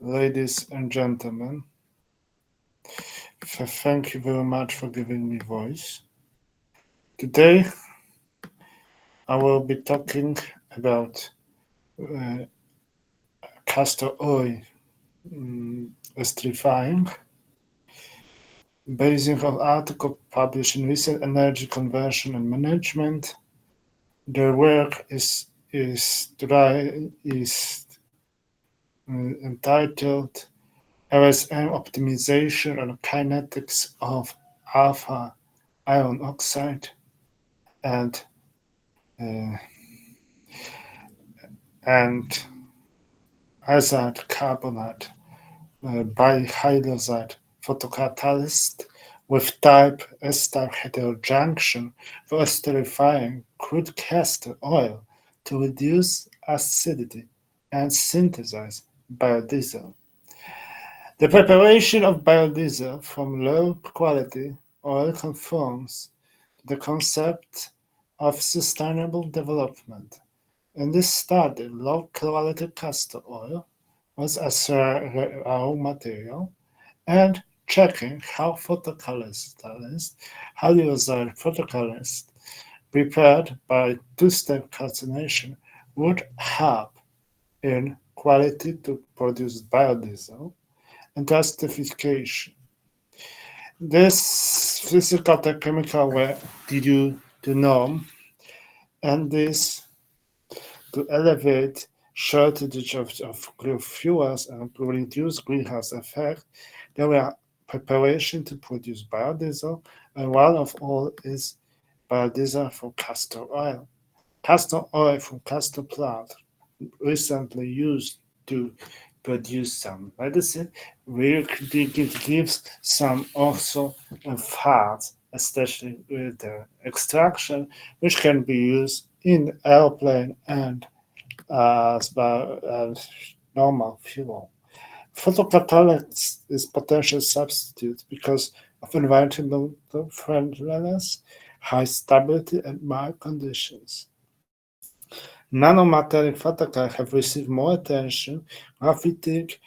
ladies and gentlemen. Thank you very much for giving me voice. Today, I will be talking about castor oil estrifying, basing on article published in Recent Energy Conversion and Management. Their work is entitled RSM Optimization and Kinetics of Alpha Iron Oxide and azide carbonate bihydrazide photocatalyst with type S-type heterojunction for esterifying crude castor oil to reduce acidity and synthesize biodiesel. The preparation of biodiesel from low-quality oil conforms to the concept of sustainable development. In this study, low-quality castor oil was as a raw material and checking how photocatalyst, hydrazide photocatalyst prepared by two-step calcination would help in quality to produce biodiesel and justification. This physical and chemical were due to norm, and this to elevate shortage of fuels and to reduce greenhouse effect. There were preparation to produce biodiesel, and one of all is biodiesel from castor oil. Castor oil from castor plant, recently used to produce some medicine, it gives some also fats, especially with the extraction, which can be used in airplane and as normal fuel. Photocatalyst is potential substitute because of environmental friendliness, high stability, and mild conditions. Nanomaterial photocatalysts have received more attention. Graphitic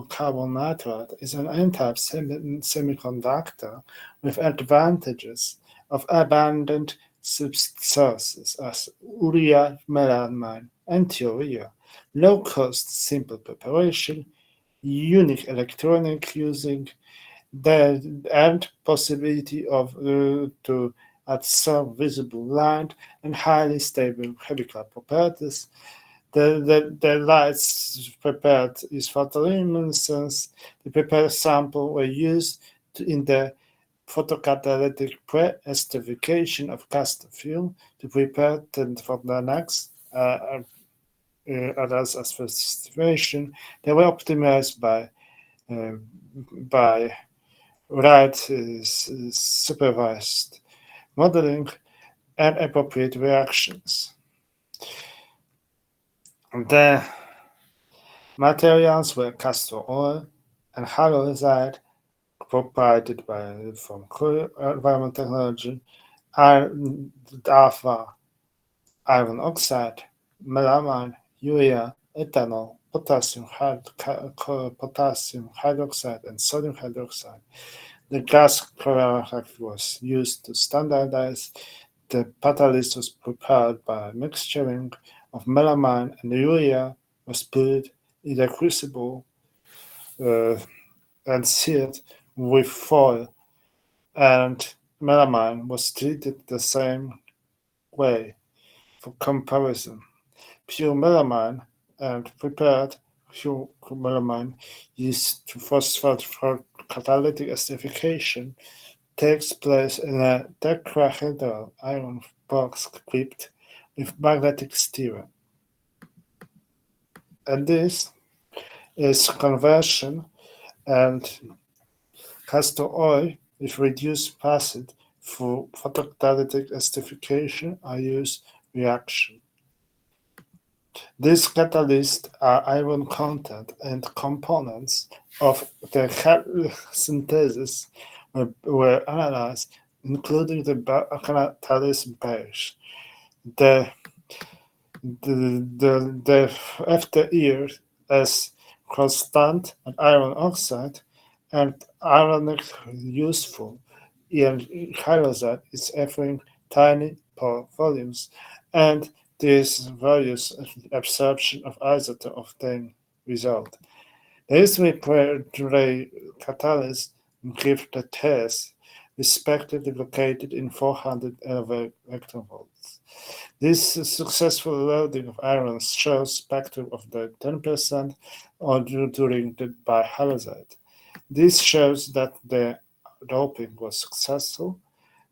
carbon nitride is an N-type semiconductor with advantages of abundant sources as urea, melamine, and thiourea, low-cost, simple preparation, unique electronic using and possibility of to absorb visible light and highly stable chemical properties. The lights prepared is photoluminescence. The prepared sample were used in the photocatalytic pre-esterification of castor fuel to prepare for the next others as for esterification. They were optimized by right supervised modeling and appropriate reactions. The materials were castor oil and hydrazide provided from environment technology, alpha iron oxide, melamine, urea, ethanol, potassium hydroxide, and sodium hydroxide. The gas chloride was used to standardize. The catalyst was prepared by mixturing of melamine and urea was put in a crucible and sealed with foil, and melamine was treated the same way. For comparison, pure melamine and prepared pure melamine used to phosphate for catalytic esterification takes place in a tetrahedral iron box equipped with magnetic stirrer. And this is conversion, and castor oil with reduced acid for photocatalytic esterification are used reaction. These catalysts are iron content and components of the synthesis were analyzed, including the catalyst base. After years, as constant and iron oxide and ironic useful in hydroxide is offering tiny pore volumes and this various absorption of isotope obtained result. These replay catalysts give the test respectively located in 400 electronvolts. This successful loading of iron shows spectrum of the 10% or during the bihalazide. This shows that the doping was successful.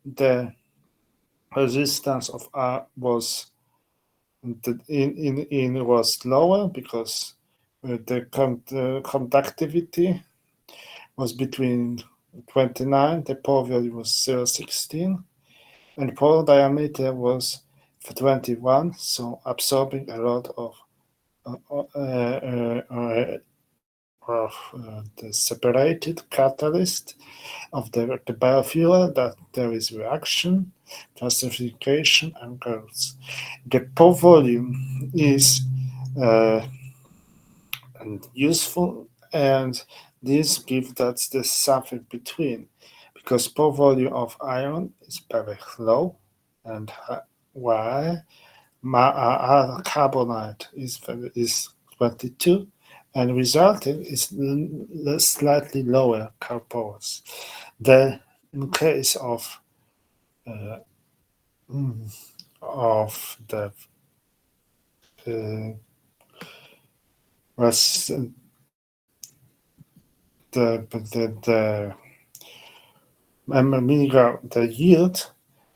The resistance of R was was lower because the conductivity was between 29, the pore value was 0.16, and pore diameter was 21, so absorbing a lot of the separated catalyst of the biofuel, that there is reaction, classification, and growth. The pore volume is uh, useful, and this gives that the something between, because pore volume of iron is very low, and while carbonate is 22, and resulting is slightly lower pores. The in case uh, of the uh, was the yield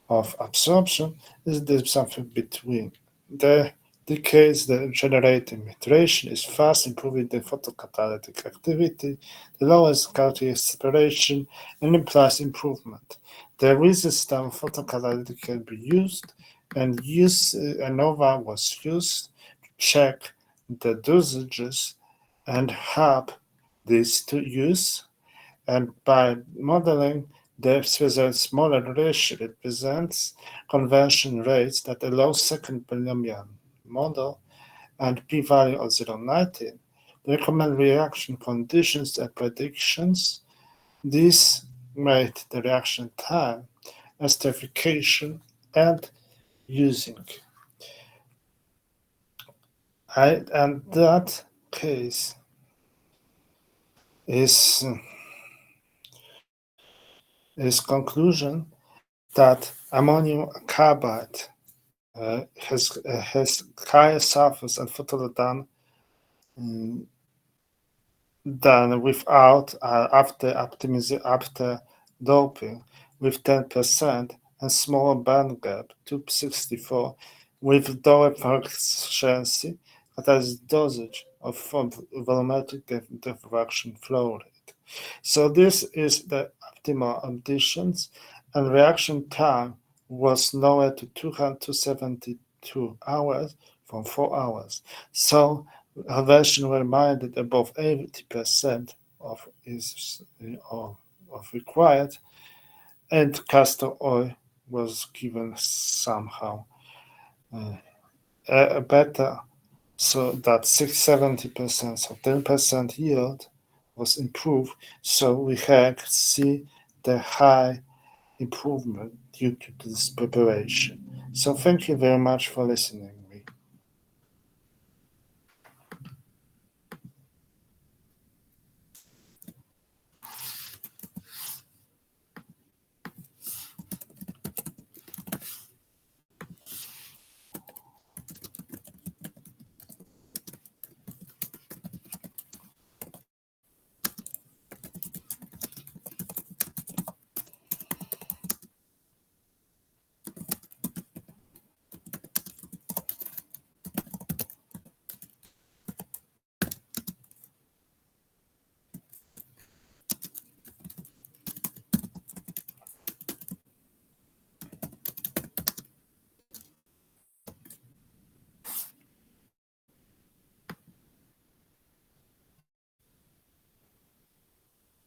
of absorption is the something between. The decrease the generating iteration is fast, improving the photocatalytic activity, the lowest Cartier separation, and implies improvement. The resistant photocatalytic can be used, and ANOVA was used to check the dosages and have this to use, and by modeling the smaller ratio, it presents conversion rates that allow second polynomial model and p-value of 0.19. Recommend reaction conditions and predictions. This made the reaction time, esterification, and using. And that case is conclusion that ammonium carbide has higher surface and photoredan than without after doping with 10% and smaller band gap 264 with lower efficiency that is dosage of volumetric diffraction flow rate. So this is the optimal conditions, and reaction time was lowered to 272 hours from 4 hours. So convention reminded above 80% of required, and castor oil was given somehow a better, so that 70%, so 10% yield was improved. So we had see the high improvement due to this preparation. So thank you very much for listening.